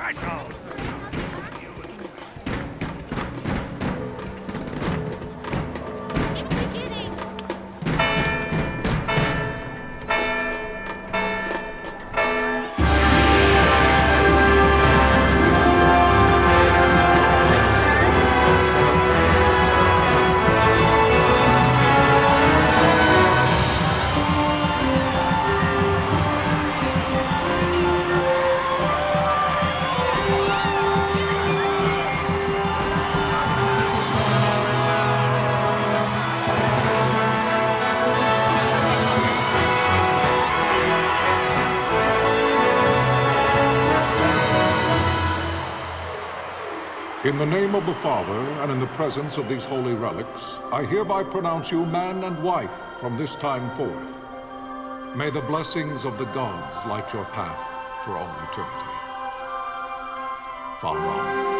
threshold! It's beginning! In the name of the Father, and in the presence of these holy relics, I hereby pronounce you man and wife from this time forth. May the blessings of the gods light your path for all eternity. Father on.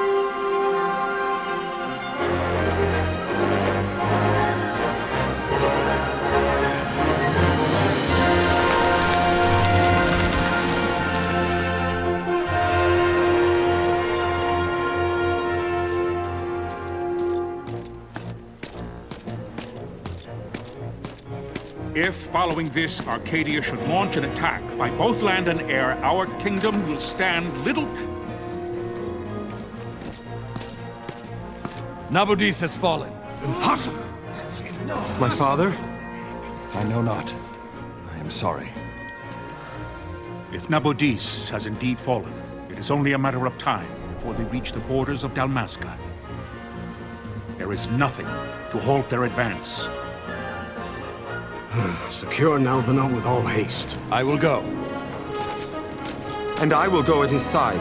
If, following this, Arcadia should launch an attack by both land and air, our kingdom will stand little... Nabudis has fallen. Impossible! My father? I know not. I am sorry. If Nabudis has indeed fallen, it is only a matter of time before they reach the borders of Dalmasca. There is nothing to halt their advance. Secure Nalbina with all haste. I will go. And I will go at his side.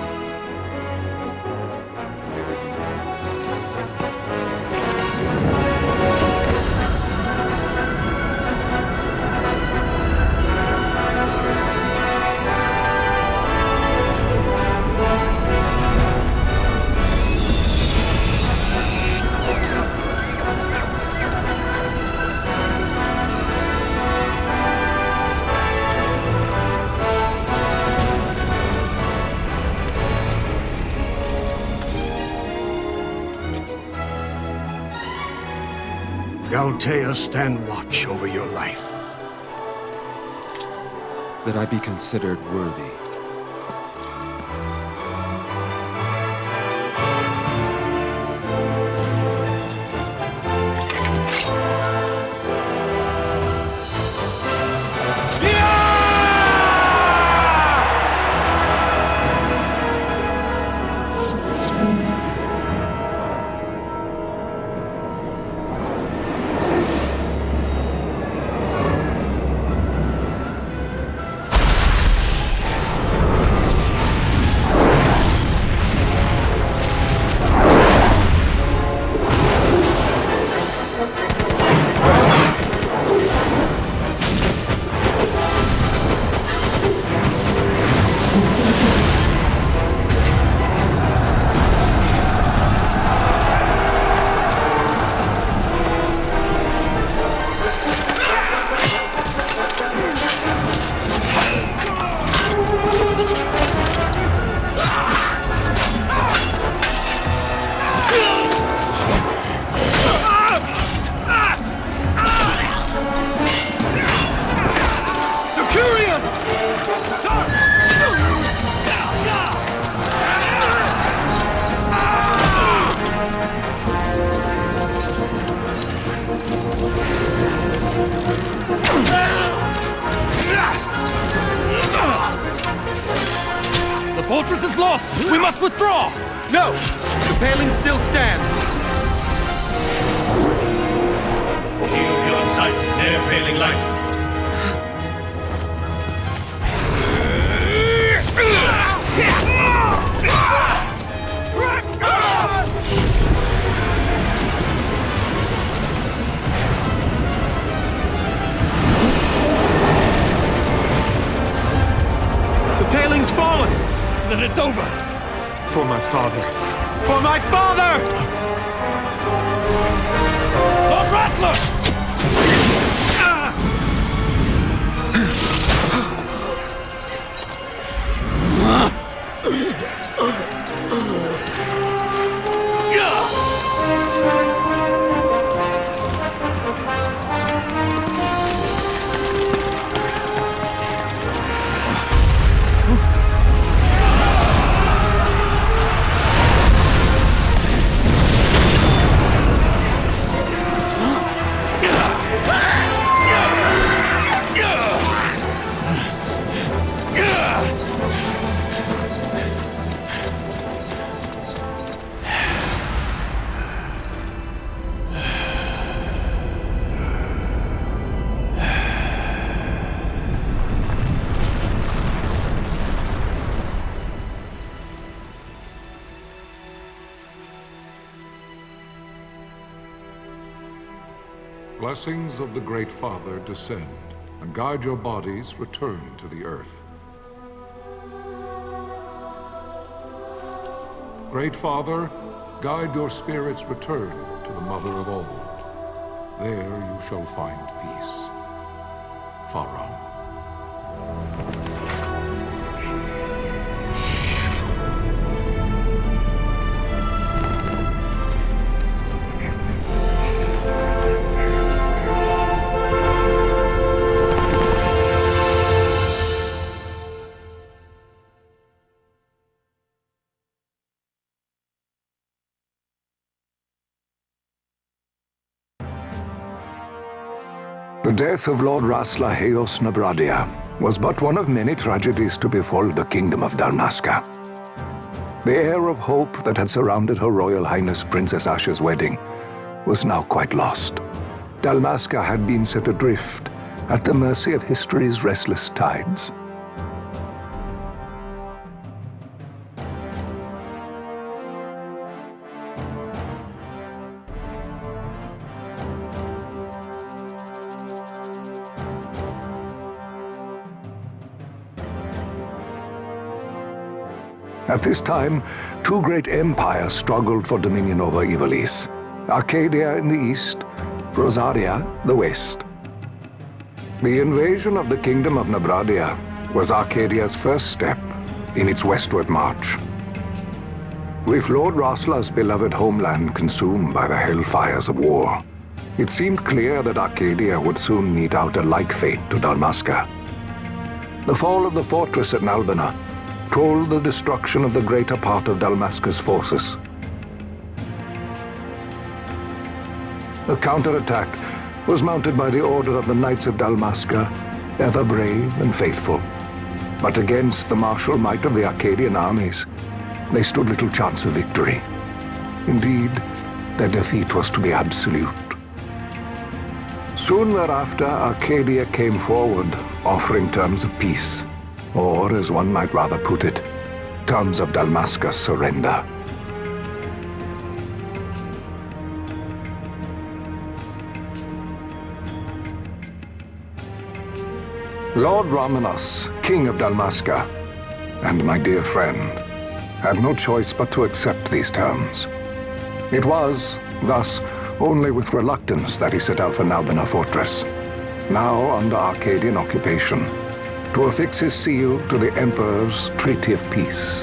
Galtea, stand watch over your life. That I be considered worthy. The fortress is lost! We must withdraw! No! The paling still stands! Shield hill in sight, ne'er failing light. The paling's fallen! Then it's over! For my father! For my father! Lord Wrestler! Blessings of the Great Father descend, and guide your bodies return to the earth. Great Father, guide your spirits return to the Mother of all. There you shall find peace. Pharaoh. The death of Lord Rasla Heos Nabradia was but one of many tragedies to befall the kingdom of Dalmasca. The air of hope that had surrounded Her Royal Highness Princess Asha's wedding was now quite lost. Dalmasca had been set adrift at the mercy of history's restless tides. At this time, two great empires struggled for dominion over Ivalice. Arcadia in the east, Rosaria the west. The invasion of the kingdom of Nabradia was Arcadia's first step in its westward march. With Lord Rasla's beloved homeland consumed by the hellfires of war, it seemed clear that Arcadia would soon mete out a like fate to Dalmasca. The fall of the fortress at Nalbina told the destruction of the greater part of Dalmasca's forces. A counterattack was mounted by the order of the Knights of Dalmasca, ever brave and faithful. But against the martial might of the Arcadian armies, they stood little chance of victory. Indeed, their defeat was to be absolute. Soon thereafter, Arcadia came forward, offering terms of peace, or, as one might rather put it, terms of Dalmasca's surrender. Lord Ramanas, King of Dalmasca, and my dear friend, had no choice but to accept these terms. It was, thus, only with reluctance that he set out for Nalbina Fortress, now under Arcadian occupation, to affix his seal to the Emperor's Treaty of Peace.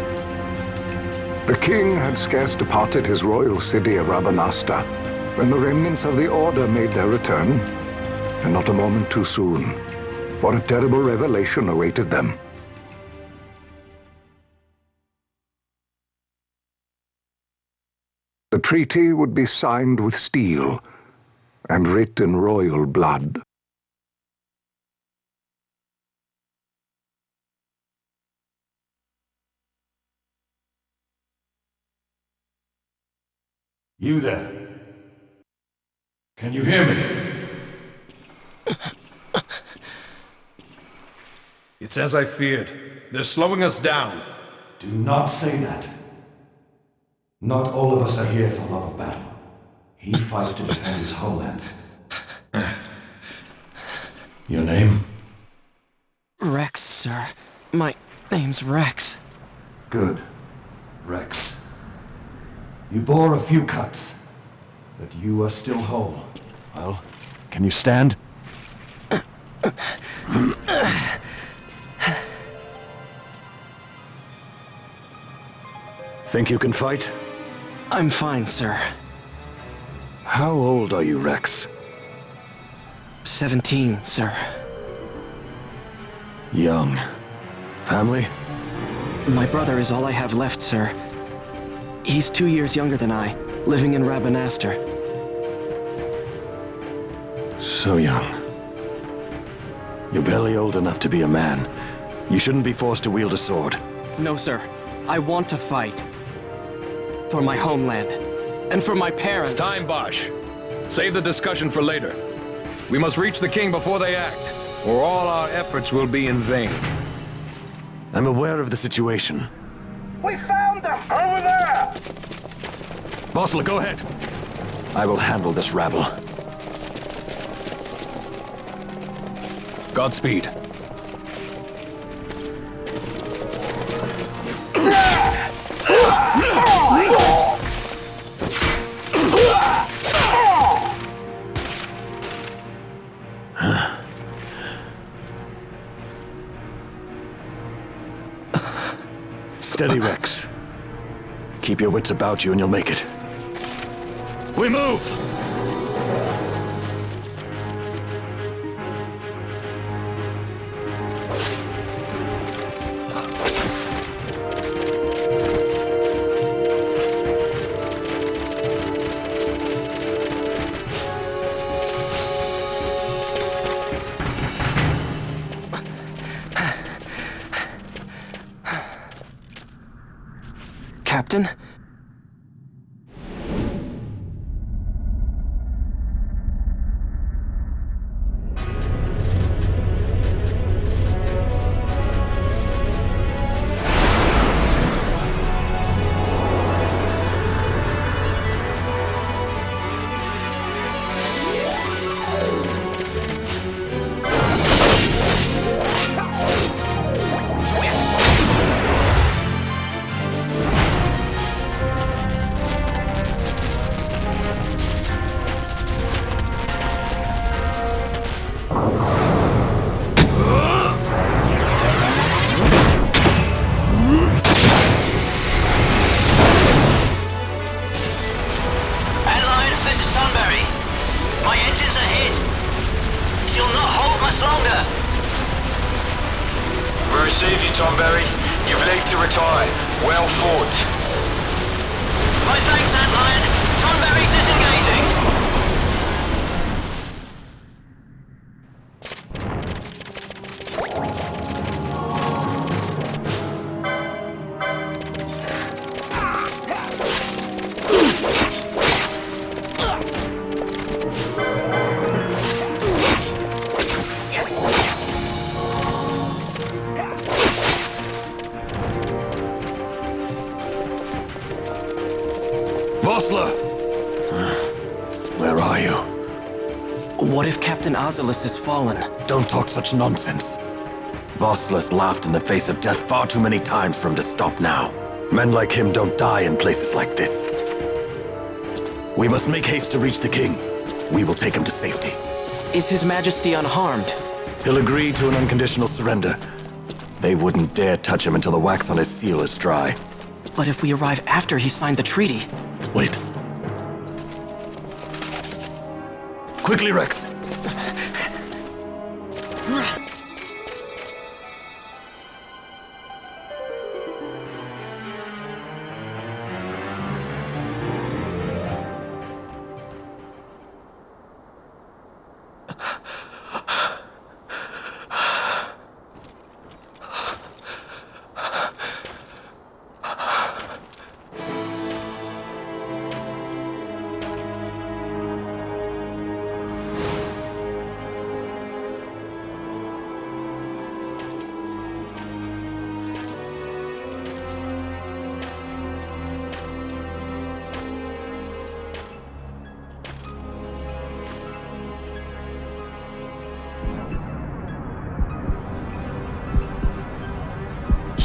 The king had scarce departed his royal city of Rabanasta when the remnants of the Order made their return, and not a moment too soon, for a terrible revelation awaited them. The treaty would be signed with steel and writ in royal blood. You there? Can you hear me? It's as I feared. They're slowing us down. Do not say that. Not all of us are here for love of battle. He fights to defend his homeland. Your name? Rex, sir. My name's Rex. Good. Rex. You bore a few cuts, but you are still whole. Well, can you stand? Think you can fight? I'm fine, sir. How old are you, Rex? 17, sir. Young. Family? My brother is all I have left, sir. He's 2 years younger than I, living in Rabanastre. So young. You're barely old enough to be a man. You shouldn't be forced to wield a sword. No, sir. I want to fight. For my homeland. And for my parents. It's time, Bosch. Save the discussion for later. We must reach the king before they act, or all our efforts will be in vain. I'm aware of the situation. We found them! Over there! Vossler, go ahead. I will handle this rabble. Godspeed. Steady, Rex. Keep your wits about you and you'll make it. We move! Captain? Receive you, Tomberry. You've leave to retire. Well fought. My thanks, Antlion. Tomberry disengaging. Vossler! Where are you? What if Captain Oculus has fallen? Don't talk such nonsense. Vossler's laughed in the face of death far too many times for him to stop now. Men like him don't die in places like this. We must make haste to reach the king. We will take him to safety. Is His Majesty unharmed? He'll agree to an unconditional surrender. They wouldn't dare touch him until the wax on his seal is dry. But if we arrive after he signed the treaty... Wait. Quickly, Rex!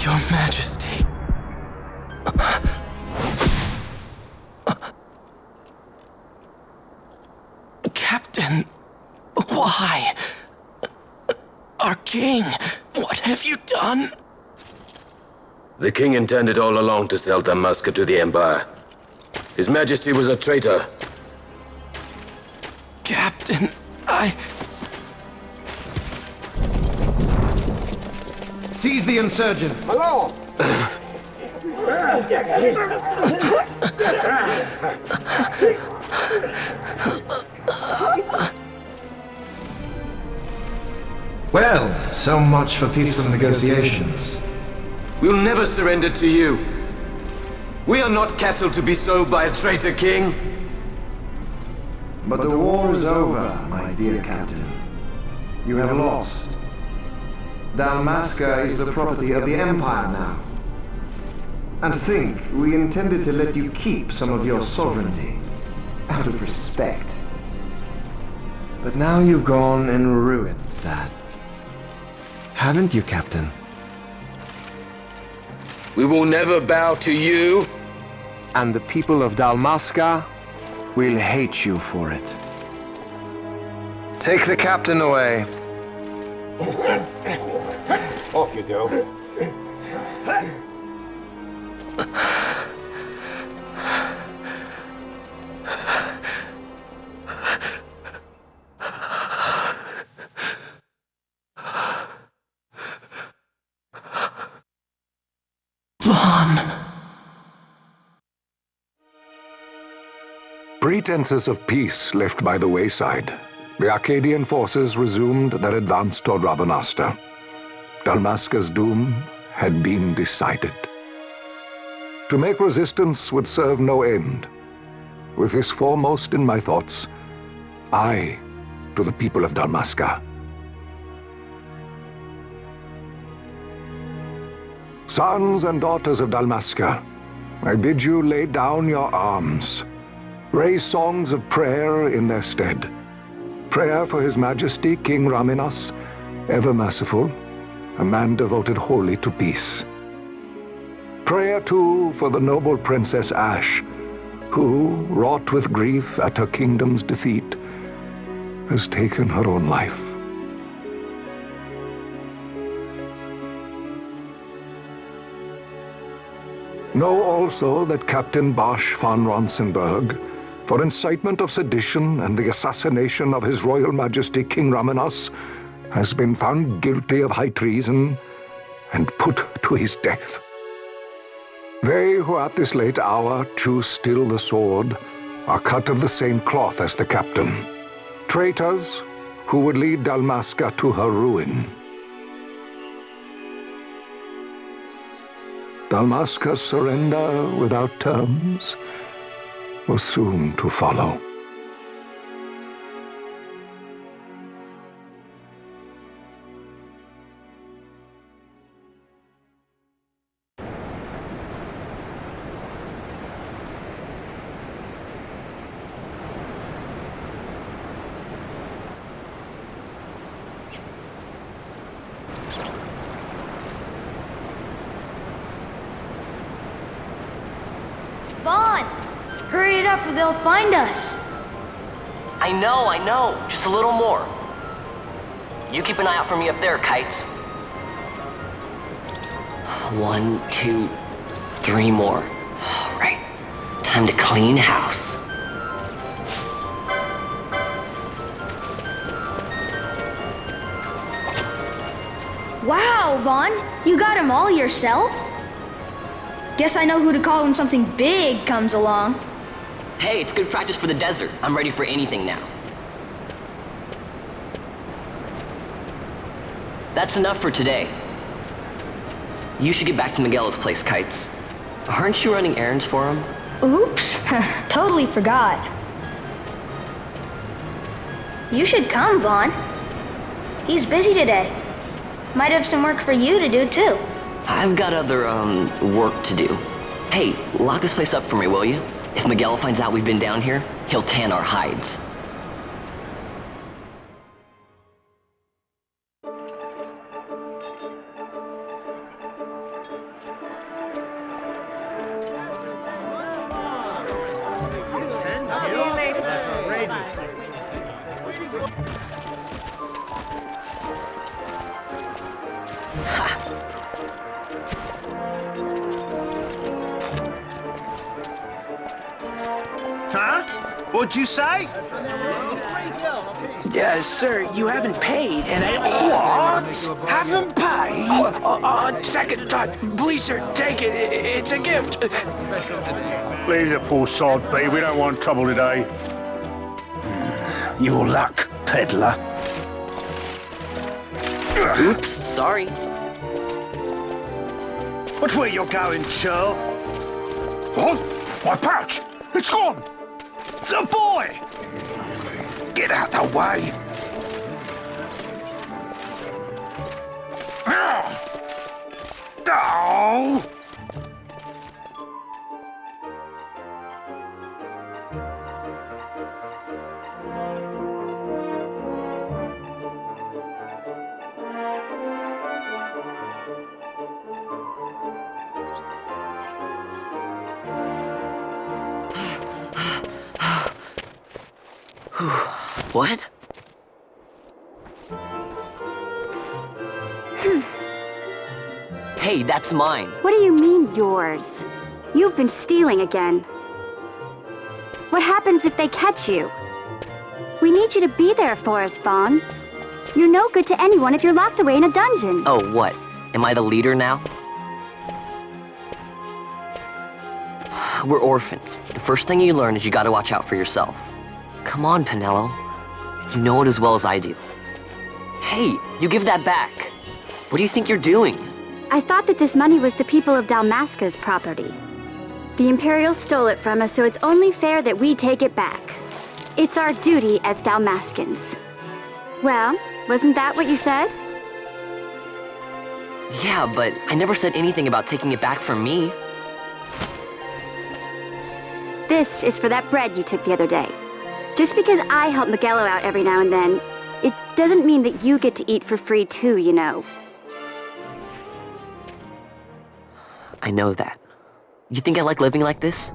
Your Majesty. Captain, why? Our king, what have you done? The king intended all along to sell Dalmasca to the Empire. His Majesty was a traitor. Captain, Seize the insurgent! Hello! Well, so much for peaceful negotiations. We'll never surrender to you. We are not cattle to be sold by a traitor king. But the war is over, my dear Captain. You have lost. Dalmasca is the property of the Empire now. And to think, we intended to let you keep some of your sovereignty, out of respect. But now you've gone and ruined that. Haven't you, Captain? We will never bow to you. And the people of Dalmasca will hate you for it. Take the captain away. Off you go. Pretenses of peace left by the wayside, the Arcadian forces resumed their advance toward Rabanasta. Dalmasca's doom had been decided. To make resistance would serve no end. With this foremost in my thoughts, I to the people of Dalmasca. Sons and daughters of Dalmasca, I bid you lay down your arms. Raise songs of prayer in their stead. Prayer for His Majesty King Raminas, ever merciful, a man devoted wholly to peace. Prayer, too, for the noble Princess Ash, who, wrought with grief at her kingdom's defeat, has taken her own life. Know also that Captain Bosch von Ronsenberg, for incitement of sedition and the assassination of His Royal Majesty King Raminas, has been found guilty of high treason and put to his death. They who at this late hour choose still the sword are cut of the same cloth as the captain. Traitors who would lead Dalmasca to her ruin. Dalmasca's surrender without terms was soon to follow. Vaughn! Hurry it up or they'll find us. I know. Just a little more. You keep an eye out for me up there, Kites. 1, 2, 3 more. All right. Time to clean house. Wow, Vaughn! You got them all yourself? Guess I know who to call when something big comes along. Hey, it's good practice for the desert. I'm ready for anything now. That's enough for today. You should get back to Miguel's place, Kites. Aren't you running errands for him? Oops, totally forgot. You should come, Vaughn. He's busy today. Might have some work for you to do, too. I've got other, work to do. Hey, lock this place up for me, will you? If Miguel finds out we've been down here, he'll tan our hides. What'd you say? Sir, you haven't paid, and I... What? Haven't paid? Second thought. Please, sir, take it. It's a gift. Leave the poor sod be. We don't want trouble today. Your luck, peddler. Oops, sorry. Watch where you're going, Churl. What? My pouch! It's gone! The boy! Get out the way! Oh! What? Hey, that's mine. What do you mean, yours? You've been stealing again. What happens if they catch you? We need you to be there for us, Vaughn. You're no good to anyone if you're locked away in a dungeon. Oh, what? Am I the leader now? We're orphans. The first thing you learn is you gotta watch out for yourself. Come on, Pinello. You know it as well as I do. Hey, you give that back. What do you think you're doing? I thought that this money was the people of Dalmasca's property. The Imperials stole it from us, so it's only fair that we take it back. It's our duty as Dalmascans. Well, wasn't that what you said? Yeah, but I never said anything about taking it back from me. This is for that bread you took the other day. Just because I help Miguelo out every now and then, it doesn't mean that you get to eat for free too, you know. I know that. You think I like living like this?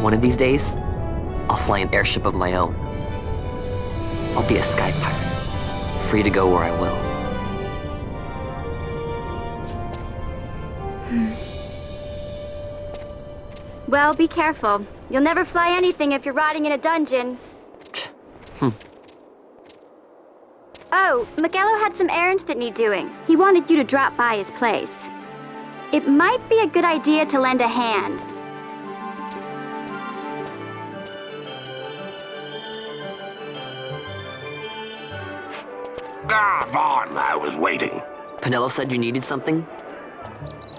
One of these days, I'll fly an airship of my own. I'll be a sky pirate, free to go where I will. Well, be careful. You'll never fly anything if you're rotting in a dungeon. Oh, Miguelo had some errands that need doing. He wanted you to drop by his place. It might be a good idea to lend a hand. Vaughn, I was waiting. Pinello said you needed something?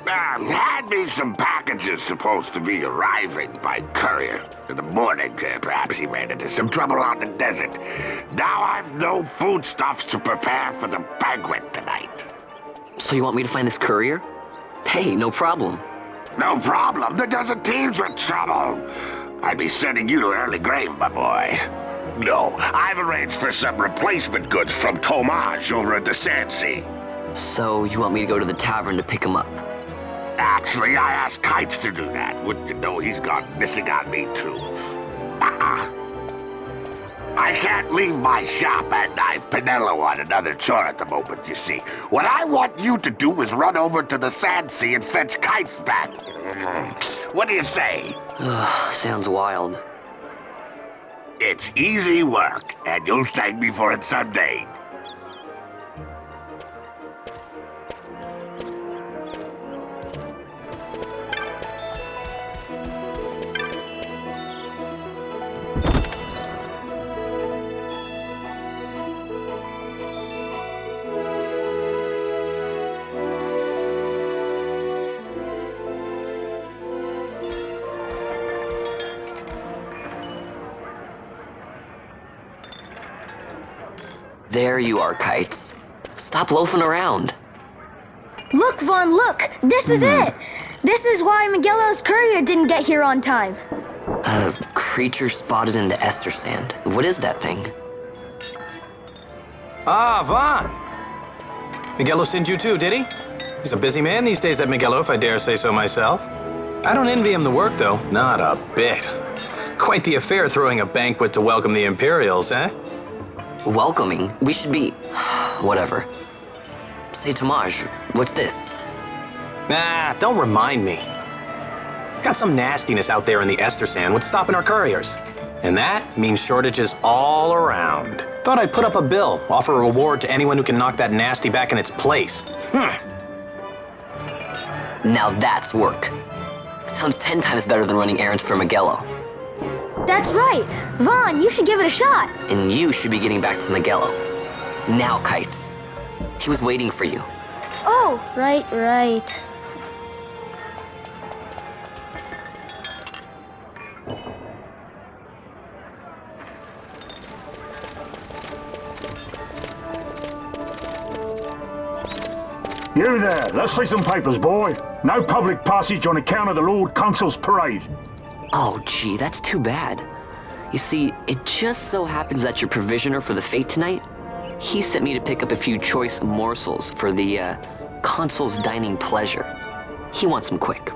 Had me some packages supposed to be arriving by courier. In the morning, perhaps he ran into some trouble on the desert. Now I've no foodstuffs to prepare for the banquet tonight. So you want me to find this courier? Hey, no problem. No problem. The desert teems with trouble. I'd be sending you to early grave, my boy. No, I've arranged for some replacement goods from Tomage over at the Sand Sea. So you want me to go to the tavern to pick him up? Actually, I asked Kites to do that. Wouldn't you know he's gone missing on me, too. I can't leave my shop, and I've Pinello on another chore at the moment, you see. What I want you to do is run over to the Sand Sea and fetch Kites back. What do you say? Sounds wild. It's easy work, and you'll thank me for it someday. There you are, Kites. Stop loafing around. Look, Vaughn, look! This is it! This is why Miguelo's courier didn't get here on time. A creature spotted in the Ester Sand. What is that thing? Ah, Vaughn! Miguelo sent you too, did he? He's a busy man these days, that Miguelo, if I dare say so myself. I don't envy him the work, though. Not a bit. Quite the affair throwing a banquet to welcome the Imperials, eh? welcoming. We should be... whatever. Say, Tomaj, what's this? Nah, don't remind me. Got some nastiness out there in the Ester Sand. What's stopping our couriers? And that means shortages all around. Thought I'd put up a bill, offer a reward to anyone who can knock that nasty back in its place. Now that's work. Sounds 10 times better than running errands for Magello. That's right! Vaughn, you should give it a shot! And you should be getting back to Magello. Now, Kites. He was waiting for you. Oh, right. You there, let's see some papers, boy. No public passage on account of the Lord Consul's parade. Oh, gee, that's too bad. You see, it just so happens that your provisioner for the fete tonight, he sent me to pick up a few choice morsels for the, Consul's dining pleasure. He wants them quick.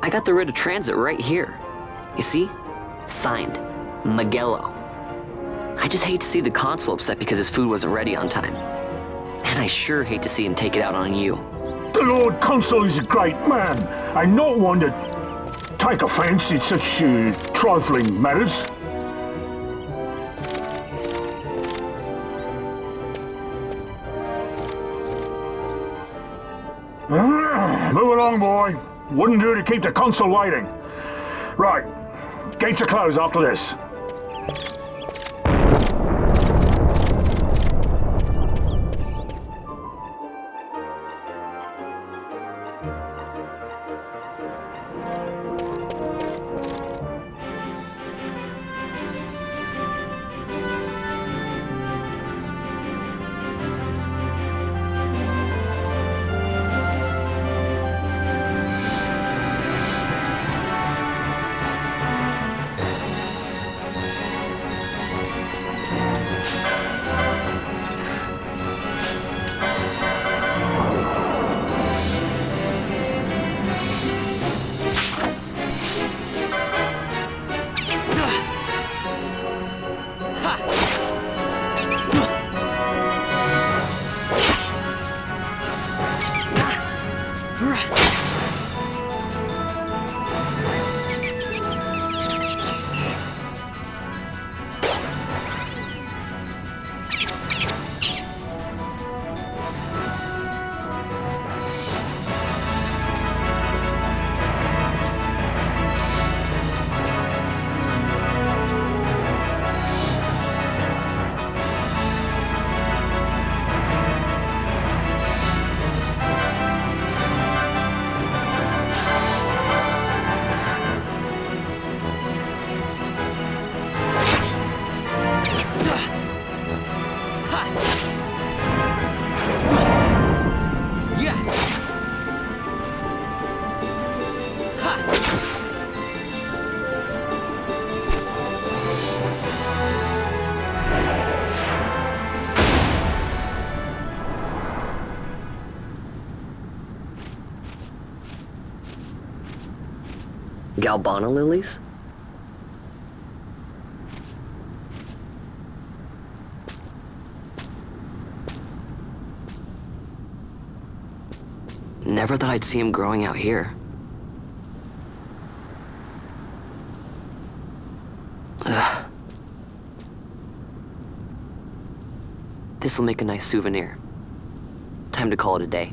I got the writ of transit right here. You see? Signed, Magello. I just hate to see the Consul upset because his food wasn't ready on time. And I sure hate to see him take it out on you. The Lord Consul is a great man, and not one to take offense in such trifling matters. Move along, boy. Wouldn't do to keep the Consul waiting. Right, gates are closed after this. Galbana lilies? Never thought I'd see him growing out here. Ugh. This'll make a nice souvenir. Time to call it a day.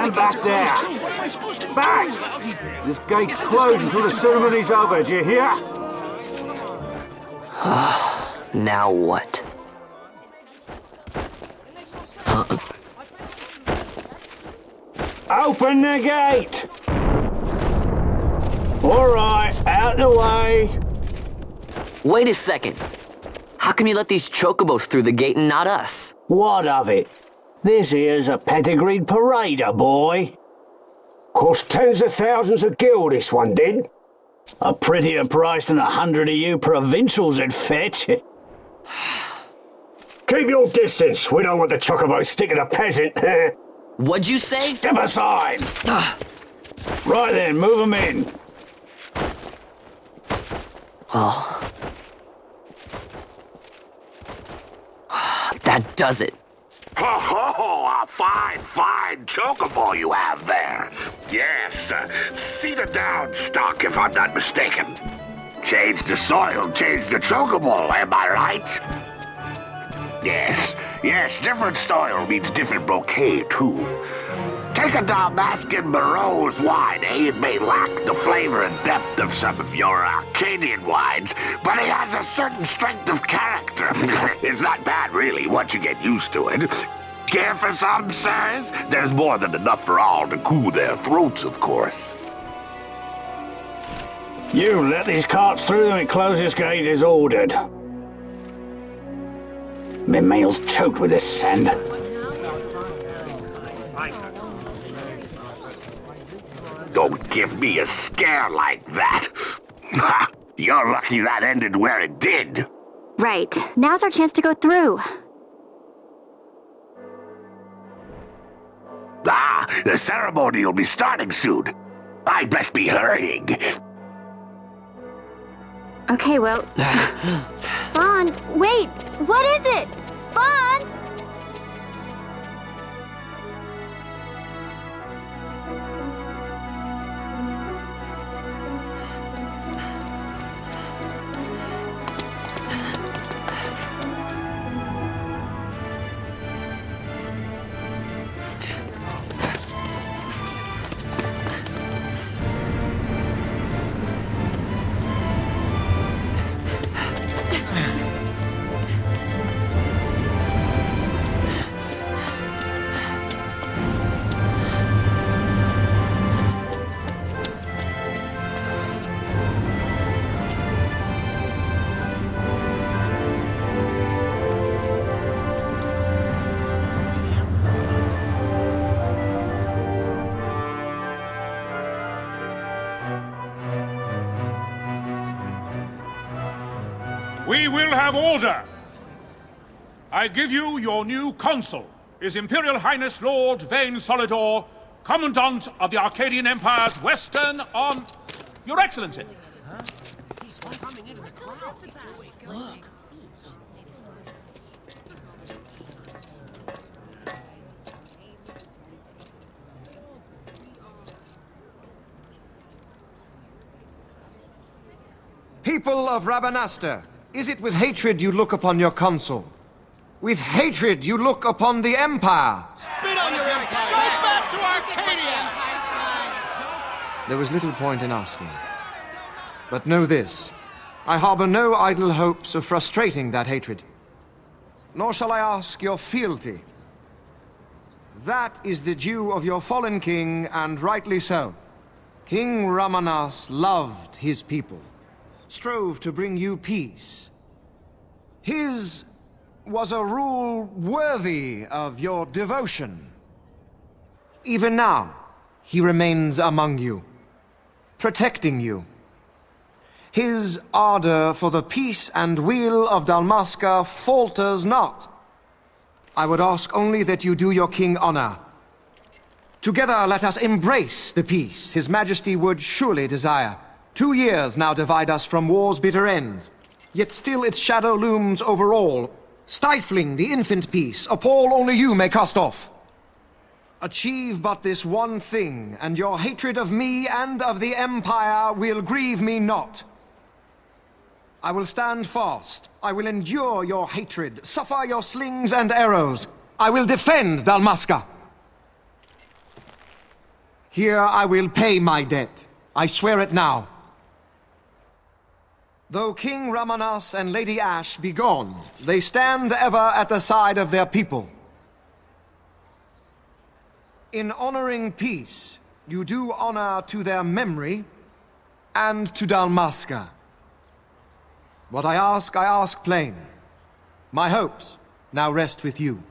Stand back there! Back! This gate's closed until the ceremony's over, do you hear? Now what? Open the gate! All right, out the way. Wait a second. How come you let these chocobos through the gate and not us? What of it? This here's a pedigreed parader, boy. Cost tens of thousands of gil, this one did. A prettier price than 100 of you provincials would fetch. Keep your distance. We don't want the chocobo sticking a peasant. What'd you say? Step aside. Right then, move them in. Well, that does it. Ho ho ho! A fine chocobo you have there. Yes, cedar down stock if I'm not mistaken. Change the soil, change the chocobo, am I right? Yes, different soil means different bouquet too. Take a Dalmascan Barrow's wine, eh? It may lack the flavor and depth of some of your Arcadian wines, but it has a certain strength of character. It's not bad, really, once you get used to it. Care for some, sirs? There's more than enough for all to cool their throats, of course. You let these carts through and closest gate is ordered. My meal's choked with this sand. Don't give me a scare like that. You're lucky that ended where it did. Right. Now's our chance to go through. The ceremony will be starting soon. I'd best be hurrying. Okay, well... Vaughn, wait! What is it? Vaughn! We will have order. I give you your new consul, His Imperial Highness Lord Vane Solidor, Commandant of the Arcadian Empire's Western Arm... Your Excellency. He's coming into the crowd. Look. People of Rabanastre, is it with hatred you look upon your consul? With hatred you look upon the Empire? Spit on your empire! Strike back to Arcadia! There was little point in asking. But know this, I harbor no idle hopes of frustrating that hatred. Nor shall I ask your fealty. That is the due of your fallen king, and rightly so. King Ramanas loved his people, strove to bring you peace. His was a rule worthy of your devotion. Even now, he remains among you, protecting you. His ardor for the peace and weal of Dalmasca falters not. I would ask only that you do your king honor. Together let us embrace the peace His Majesty would surely desire. 2 years now divide us from war's bitter end, yet still its shadow looms over all, stifling the infant peace a pall only you may cast off. Achieve but this one thing, and your hatred of me and of the Empire will grieve me not. I will stand fast. I will endure your hatred, suffer your slings and arrows. I will defend Dalmasca. Here I will pay my debt. I swear it now. Though King Ramanas and Lady Ash be gone, they stand ever at the side of their people. In honoring peace, you do honor to their memory and to Dalmasca. What I ask plain. My hopes now rest with you.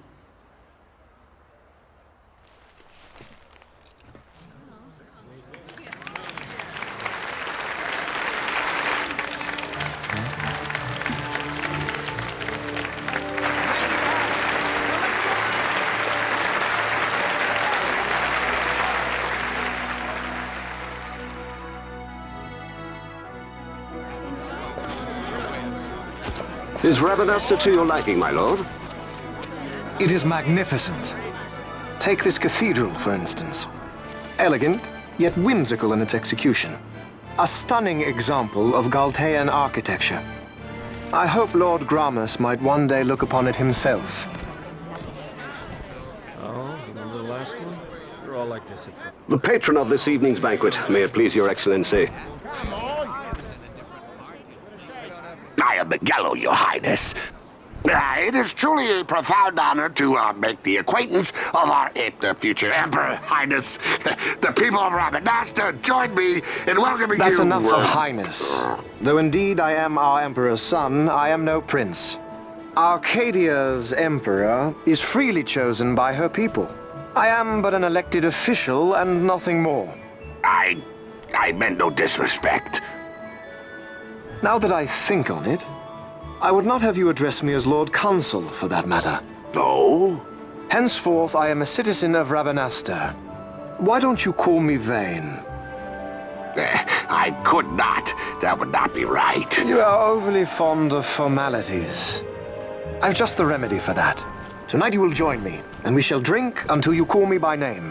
Is Rabanasta to your liking, my lord? It is magnificent. Take this cathedral, for instance. Elegant, yet whimsical in its execution. A stunning example of Galtean architecture. I hope Lord Gramus might one day look upon it himself. Oh, remember the last one? You're all like this at first. The patron of this evening's banquet, may it please your excellency. I am Miguel, your highness. It is truly a profound honor to make the acquaintance of our future emperor, highness. The people of Rabanasta join me in welcoming you. That's enough of highness. Though indeed I am our emperor's son, I am no prince. Arcadia's emperor is freely chosen by her people. I am but an elected official and nothing more. I meant no disrespect. Now that I think on it, I would not have you address me as Lord Consul, for that matter. No? Henceforth, I am a citizen of Rabanasta. Why don't you call me Vane? I could not. That would not be right. You are overly fond of formalities. I've just the remedy for that. Tonight you will join me, and we shall drink until you call me by name.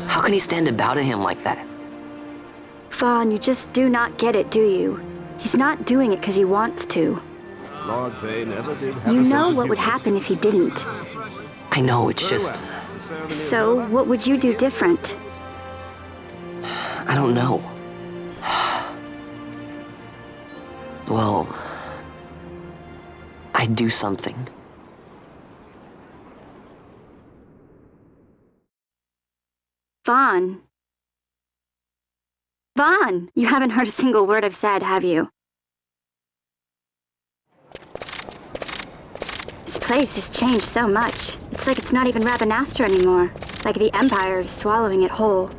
How can he stand about at him like that? Vaughn, you just do not get it, do you? He's not doing it because he wants to. Lord Vane never did have You know what would happen if he didn't. I know, it's just... So, what would you do different? I don't know. Well... I'd do something. Vaughn. Vaughn! You haven't heard a single word I've said, have you? This place has changed so much. It's like it's not even Rabanasta anymore. Like the Empire is swallowing it whole.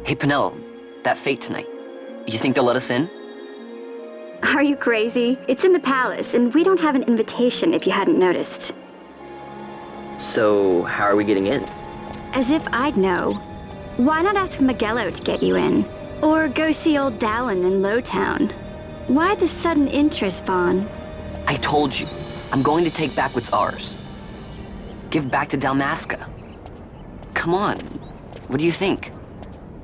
Hey, Penel, that fete tonight. You think they'll let us in? Are you crazy? It's in the palace, and we don't have an invitation if you hadn't noticed. So, how are we getting in? As if I'd know. Why not ask Miguelo to get you in? Or go see old Dallin in Lowtown? Why the sudden interest, Vaughn? I told you, I'm going to take back what's ours. Give back to Dalmasca. Come on, what do you think?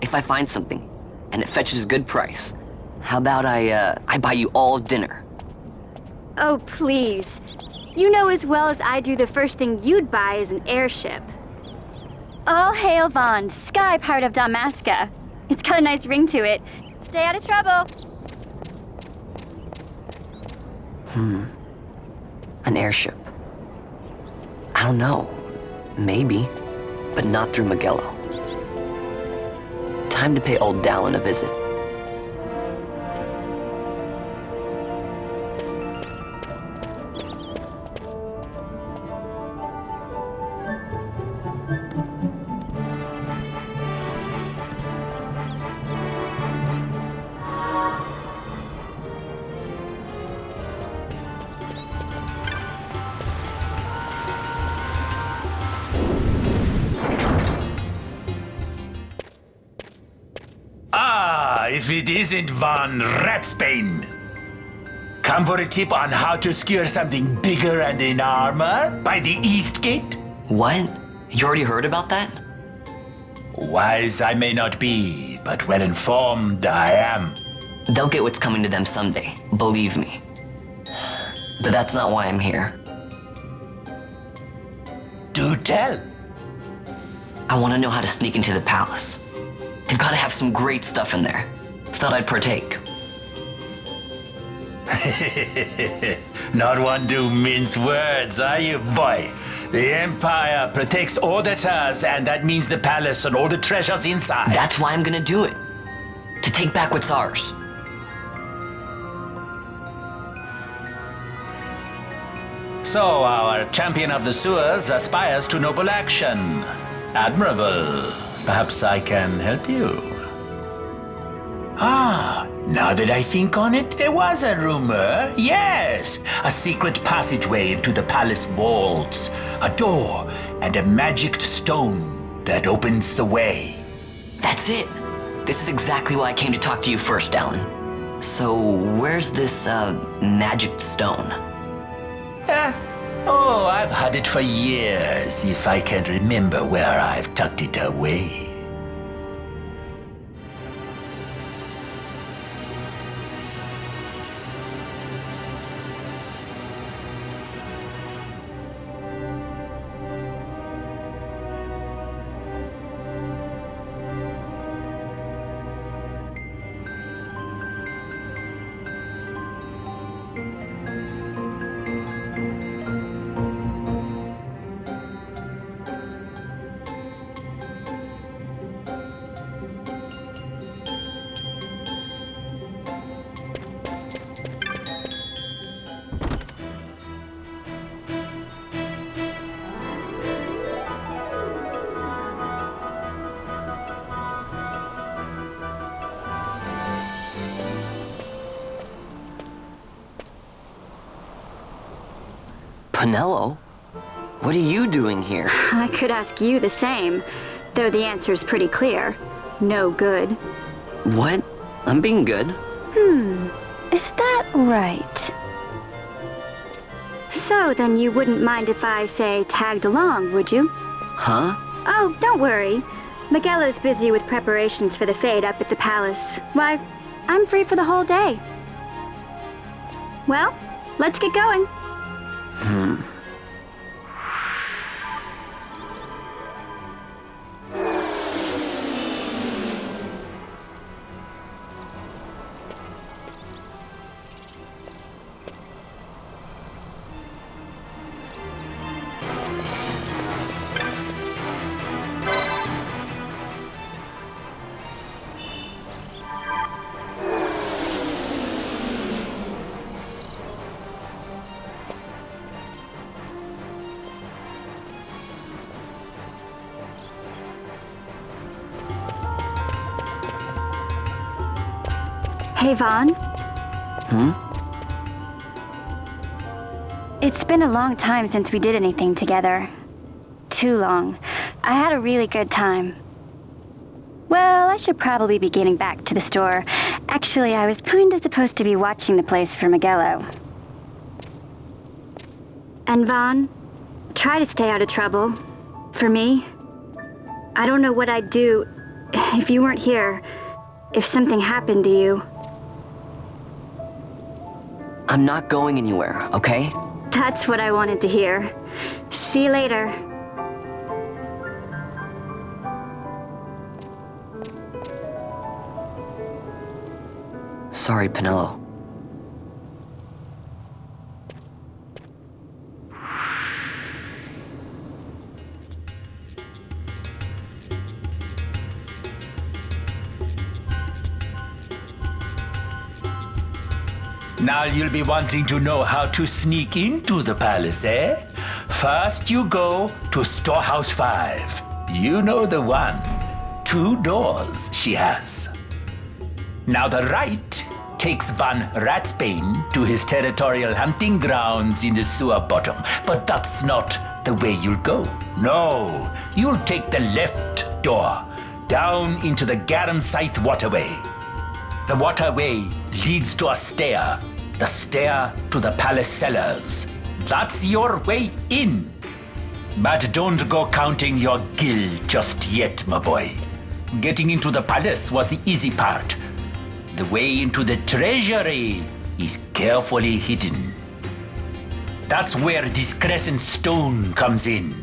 If I find something, and it fetches a good price, how about I buy you all dinner? Oh, please. You know as well as I do the first thing you'd buy is an airship. All hail Vaughn, Sky Pirate of Dalmasca. It's got a nice ring to it. Stay out of trouble. An airship. I don't know. Maybe. But not through Miguelo. Time to pay old Dallin a visit. If it isn't Von Ratsbane. Come for a tip on how to secure something bigger and in armor by the East Gate? What? You already heard about that? Wise I may not be, but well informed I am. They'll get what's coming to them someday, believe me. But that's not why I'm here. Do tell. I want to know how to sneak into the palace. They've got to have some great stuff in there. Thought I'd partake. Not one to mince words, are you, boy? The Empire protects all that's hers, and that means the palace and all the treasures inside. That's why I'm gonna do it. To take back what's ours. So our champion of the sewers aspires to noble action. Admirable. Perhaps I can help you. Ah, Now that I think on it, there was a rumor. Yes, a secret passageway into the palace vaults, a door, and a magicked stone that opens the way. That's it. This is exactly why I came to talk to you first, Alan. So, where's this, magic stone? Oh, I've had it for years, if I can remember where I've tucked it away. Penelo? What are you doing here? I could ask you the same, though the answer's pretty clear. No good. What? I'm being good. Is that right? So then you wouldn't mind if I, say, tagged along, would you? Huh? Oh, don't worry. Miguelo's busy with preparations for the fete up at the palace. Why, I'm free for the whole day. Well, let's get going. Hey, Vaughn. It's been a long time since we did anything together. Too long. I had a really good time. Well, I should probably be getting back to the store. Actually, I was kinda supposed to be watching the place for Miguelo. And Vaughn, try to stay out of trouble. For me. I don't know what I'd do if you weren't here. If something happened to you. I'm not going anywhere, okay? That's what I wanted to hear. See you later. Sorry, Penelo. Now you'll be wanting to know how to sneak into the palace, eh? First you go to Storehouse 5. You know the one. 2 doors she has. Now the right takes Van Ratsbane to his territorial hunting grounds in the sewer bottom. But that's not the way you'll go. No, you'll take the left door, down into the Garamscythe waterway. The waterway leads to a stair. The stair to the palace cellars. That's your way in. But don't go counting your gil just yet, my boy. Getting into the palace was the easy part. The way into the treasury is carefully hidden. That's where this crescent stone comes in.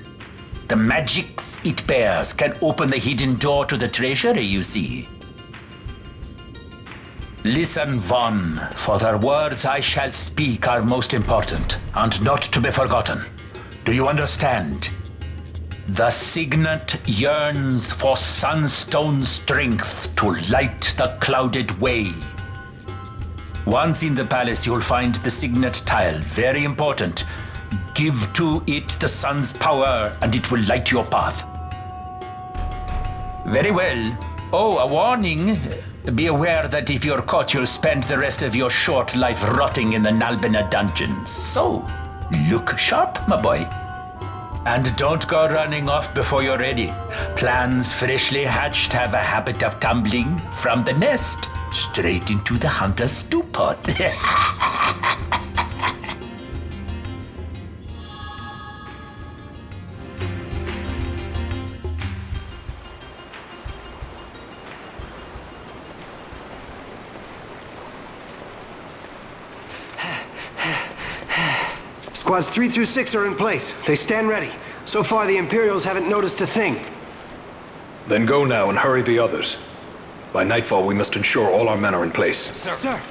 The magics it bears can open the hidden door to the treasury, you see. Listen, Vaughn, for the words I shall speak are most important, and not to be forgotten. Do you understand? The signet yearns for sunstone strength to light the clouded way. Once in the palace, you'll find the signet tile, very important. Give to it the sun's power, and it will light your path. Very well. Oh, a warning. Be aware that if you're caught, you'll spend the rest of your short life rotting in the Nalbina dungeons. So, look sharp, my boy. And don't go running off before you're ready. Plans freshly hatched have a habit of tumbling from the nest straight into the hunter's stew pot. Squads 3 through 6 are in place. They stand ready. So far, the Imperials haven't noticed a thing. Then go now and hurry the others. By nightfall, we must ensure all our men are in place. Sir.